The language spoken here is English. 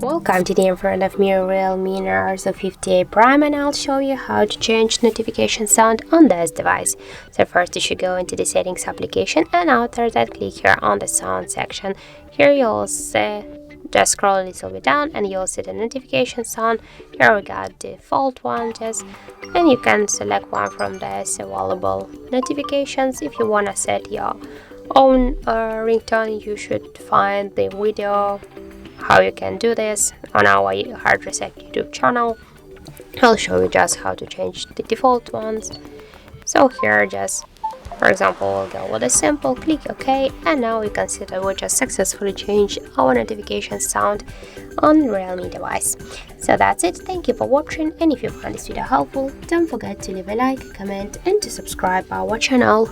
Welcome, today in front of me Realme Narzo 58 Prime, and I'll show you how to change notification sound on this device. So first you should go into the settings application, and after that click here on the sound section. Here you'll see, just scroll a little bit down and you'll see the notification sound. Here we got default one, and you can select one from this available notifications. If you want to set your own ringtone, you should find the video how you can do this on our Hard Reset YouTube channel. I'll show you just how to change the default ones. So here, just for example, we'll go with a simple click OK, and now we can see that we just successfully changed our notification sound on Realme device. So that's it. Thank you for watching, and if you found this video helpful, don't forget to leave a like, comment and to subscribe our channel.